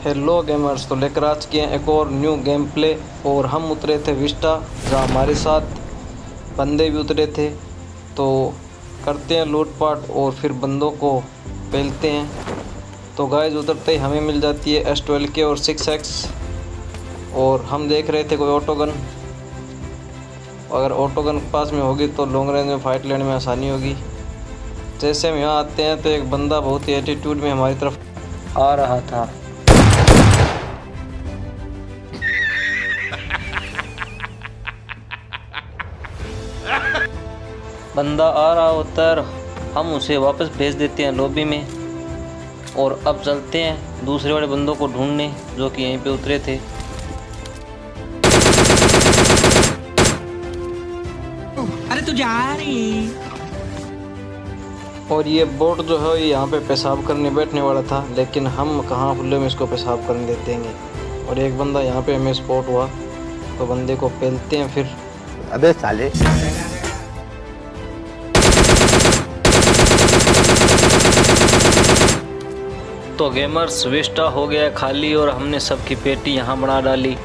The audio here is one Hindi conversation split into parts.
हेलो गेमर्स, तो लेकर आज किए एक और न्यू गेम प्ले। और हम उतरे थे विस्टा, जहाँ हमारे साथ बंदे भी उतरे थे। तो करते हैं लूटपाट और फिर बंदों को पेलते हैं। तो गाइस उतरते ही हमें मिल जाती है S12K और 6X। और हम देख रहे थे कोई ऑटो गन, अगर ऑटो गन पास में होगी तो लॉन्ग रेंज में फाइट लेने में आसानी होगी। जैसे हम यहाँ आते हैं तो एक बंदा बहुत ही एटीट्यूड में हमारी तरफ आ रहा था। बंदा आ रहा होता है, हम उसे वापस भेज देते हैं लॉबी में। और अब चलते हैं दूसरे वाले बंदों को ढूंढने जो कि यहीं पे उतरे थे। अरे तू जा रही। और ये बोट जो है ये यहाँ पे पेशाब करने बैठने वाला था, लेकिन हम कहाँ खुले में इसको पेशाब करने देते हैं। और एक बंदा यहाँ पे हमें स्पॉट हुआ, तो बंदे को पेलते हैं फिर। अबे साले। तो गेमर्स विस्टा हो गया खाली और हमने सबकी पेटी यहाँ बना डाली।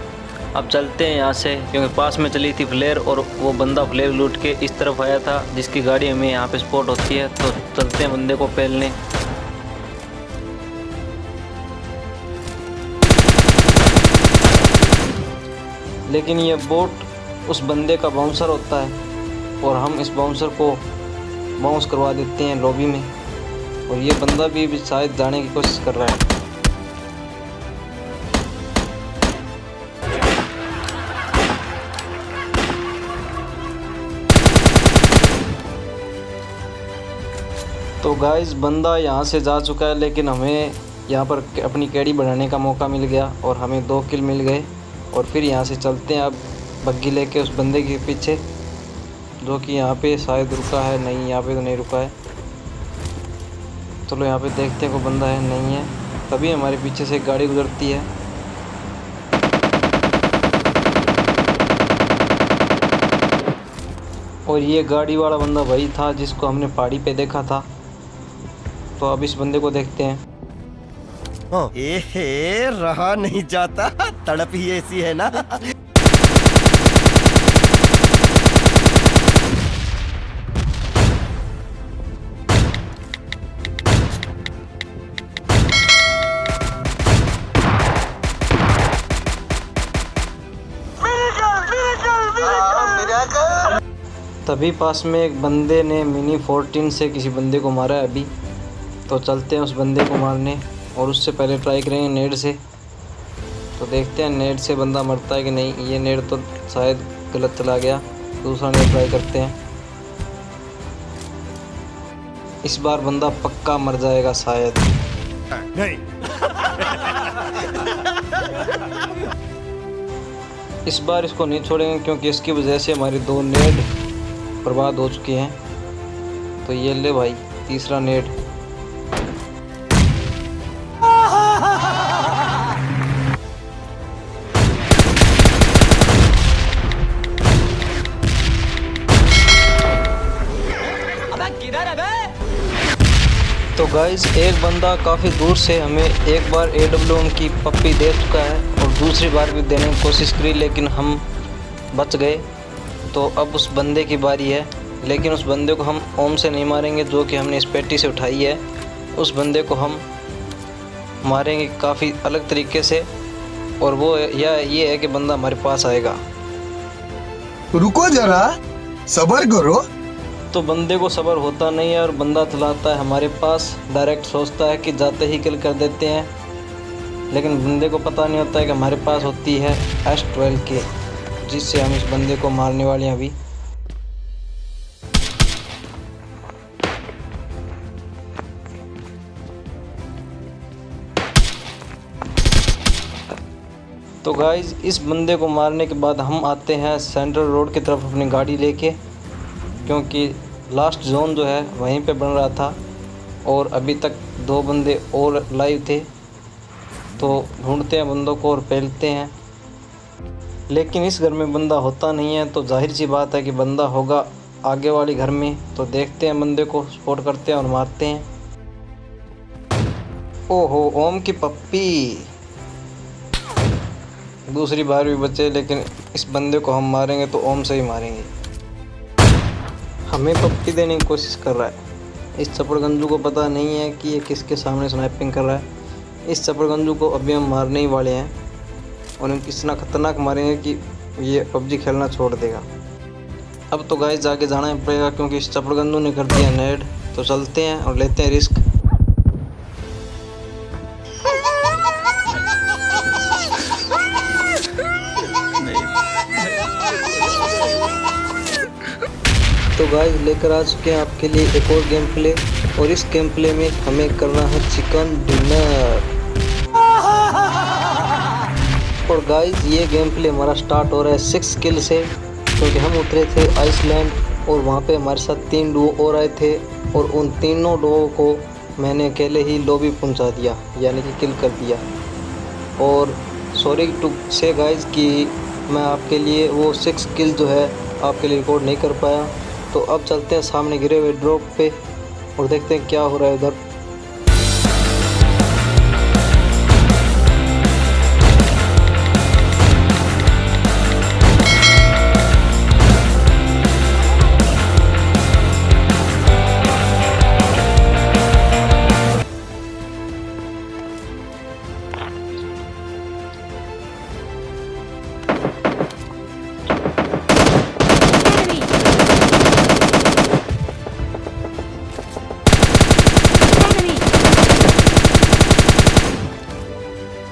अब चलते हैं यहाँ से, क्योंकि पास में चली थी फ्लेयर और वो बंदा फ्लेयर लूट के इस तरफ आया था जिसकी गाड़ी हमें यहाँ पे स्पॉट होती है। तो चलते हैं बंदे को पेलने। लेकिन ये बोट उस बंदे का बाउंसर होता है और हम इस बाउंसर को बाउंस करवा देते हैं लॉबी में। और ये बंदा भी शायद जाने की कोशिश कर रहा है। तो गाइस बंदा यहाँ से जा चुका है, लेकिन हमें यहाँ पर अपनी कैडी बढ़ाने का मौका मिल गया और हमें 2 किल मिल गए। और फिर यहाँ से चलते हैं अब बग्गी लेके उस बंदे के पीछे, जो कि यहाँ पे शायद रुका है। नहीं, यहाँ पे तो नहीं रुका है। चलो यहाँ पे देखते हैं कोई बंदा है, नहीं है। तभी हमारे पीछे से एक गाड़ी गुजरती है। और ये गाड़ी वाला बंदा वही था जिसको हमने पहाड़ी पे देखा था। तो अब इस बंदे को देखते हैं। एहे, रहा नहीं जाता, तड़प ही ऐसी है ना। तभी पास में एक बंदे ने मिनी 14 से किसी बंदे को मारा है अभी। तो चलते हैं उस बंदे को मारने, और उससे पहले ट्राई करेंगे नेड से। तो देखते हैं नेड से बंदा मरता है कि नहीं। ये नेड तो शायद गलत चला गया, दूसरा नेड ट्राई करते हैं। इस बार बंदा पक्का मर जाएगा शायद। नहीं। इस बार इसको नहीं छोड़ेंगे, क्योंकि इसकी वजह से हमारी 2 नेड बर्बाद हो चुके हैं। तो ये ले भाई तीसरा नेड। तो गाइस एक बंदा काफ़ी दूर से हमें एक बार AWM की पप्पी दे चुका है और दूसरी बार भी देने की कोशिश करी, लेकिन हम बच गए। तो अब उस बंदे की बारी है, लेकिन उस बंदे को हम ओम से नहीं मारेंगे जो कि हमने इस पेटी से उठाई है। उस बंदे को हम मारेंगे काफ़ी अलग तरीके से, और वो ये है कि बंदा हमारे पास आएगा। रुको जरा, सब्र करो। तो बंदे को सब्र होता नहीं है और बंदा चलाता है हमारे पास। डायरेक्ट सोचता है कि जाते ही किल कर देते हैं, लेकिन बंदे को पता नहीं होता है कि हमारे पास होती है S12K, जिससे हम इस बंदे को मारने वाले हैं अभी। तो गाइज इस बंदे को मारने के बाद हम आते हैं सेंट्रल रोड की तरफ अपनी गाड़ी लेके, क्योंकि लास्ट जोन जो है वहीं पे बन रहा था और अभी तक 2 बंदे और लाइव थे। तो ढूंढते हैं बंदों को और पेलते हैं, लेकिन इस घर में बंदा होता नहीं है। तो जाहिर सी बात है कि बंदा होगा आगे वाली घर में। तो देखते हैं बंदे को, स्पॉट करते हैं और मारते हैं। ओहो, ओम की पप्पी। दूसरी बार भी बचे, लेकिन इस बंदे को हम मारेंगे तो ओम से ही मारेंगे। हमें पप्पी देने की कोशिश कर रहा है। इस चपड़गंजू को पता नहीं है कि ये किसके सामने स्नाइपिंग कर रहा है। इस चपड़गंजू को अभी हम मारने ही वाले हैं और इनको इतना खतरनाक मारेंगे कि ये पबजी खेलना छोड़ देगा। अब तो गाइस आगे जाना ही पड़ेगा क्योंकि इस चपड़गंजू ने कर दिया नेड। तो चलते हैं और लेते हैं रिस्क। तो गाइस लेकर आ चुके हैं आपके लिए एक और गेम प्ले, और इस गेम प्ले में हमें करना है चिकन डिनर। और गाइस ये गेम प्ले हमारा स्टार्ट हो रहा है 6 किल से, क्योंकि हम उतरे थे आइसलैंड और वहाँ पे हमारे साथ 3 डुओ और आए थे और उन तीनों डुओ को मैंने अकेले ही लॉबी पहुँचा दिया, यानी कि किल कर दिया। और सॉरी टू से गाइस कि मैं आपके लिए वो 6 किल जो है आपके लिए रिकॉर्ड नहीं कर पाया। तो अब चलते हैं सामने गिरे हुए ड्रॉप पे और देखते हैं क्या हो रहा है उधर।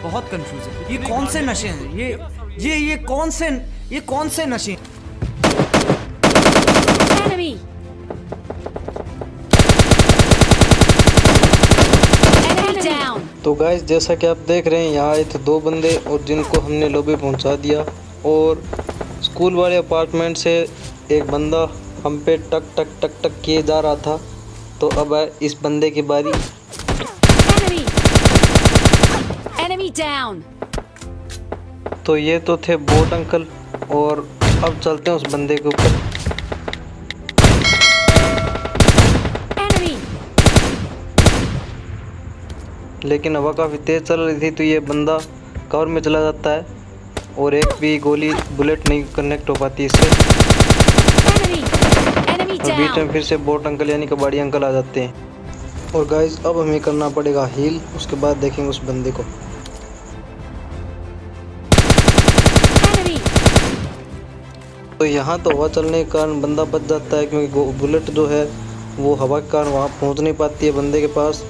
बहुत कंफ्यूज है। ये कौन से नशे हैं? ये कौन से नशे? Enemy! Enemy down! तो गाइस जैसा कि आप देख रहे हैं यहाँ आए थे 2 बंदे और जिनको हमने लॉबी पहुंचा दिया। और स्कूल वाले अपार्टमेंट से एक बंदा हम पे टक टक टक टक किए जा रहा था। तो अब है इस बंदे की बारी। Enemy! Enemy down! तो ये तो थे बोट अंकल और अब चलते हैं उस बंदे के ऊपर। Enemy! लेकिन हवा काफ़ी तेज़ चल रही थी तो ये बंदा कवर में चला जाता है और एक भी गोली बुलेट नहीं कनेक्ट हो पाती इससे। Enemy! Enemy और बीच में down! फिर से बोट अंकल यानी कबाड़ी अंकल आ जाते हैं। और गाइस अब हमें करना पड़ेगा हील, उसके बाद देखेंगे उस बंदे को। Enemy! तो यहाँ तो हवा चलने के कारण बंदा बच जाता है, क्योंकि बुलेट जो है वो हवा के कारण वहाँ पहुँच नहीं पाती है बंदे के पास।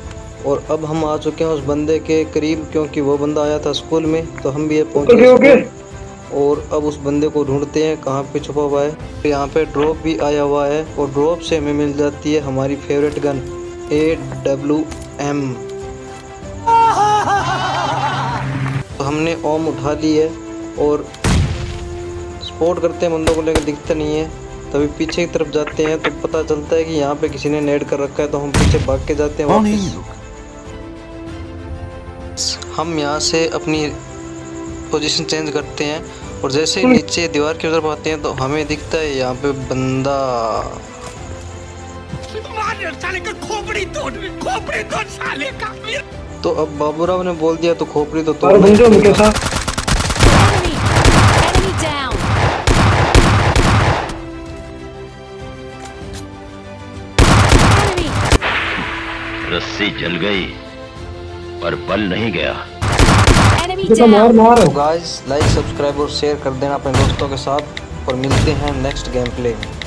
और अब हम आ चुके हैं उस बंदे के करीब, क्योंकि वो बंदा आया था स्कूल में तो हम भी ये पहुँचे स्कूल। और अब उस बंदे को ढूंढते हैं कहाँ पे छुपा हुआ है। तो यहाँ पे ड्रॉप भी आया हुआ है और ड्रॉप से हमें मिल जाती है हमारी फेवरेट गन AWM। तो हमने ओम उठा ली है और स्पॉट करते हैं बंदों को, लेकर दिखता नहीं है। तभी पीछे की तरफ जाते हैं तो पता चलता है कि यहाँ पे किसी ने नेड कर रखा है, तो हम पीछे भाग के जाते हैं वापस। हम यहाँ से अपनी पोजीशन चेंज करते हैं और जैसे ही नीचे दीवार की तरफ आते हैं तो हमें दिखता है यहाँ पे बंदा। तो अब बाबूराव ने बोल दिया तो खोपड़ी तो तोड़। Enemy! Enemy down! Enemy! रस्सी जल गई पर बल नहीं गया। Enemy down! तो गाइस लाइक सब्सक्राइब और शेयर कर देना अपने दोस्तों के साथ और मिलते हैं नेक्स्ट गेम प्ले में।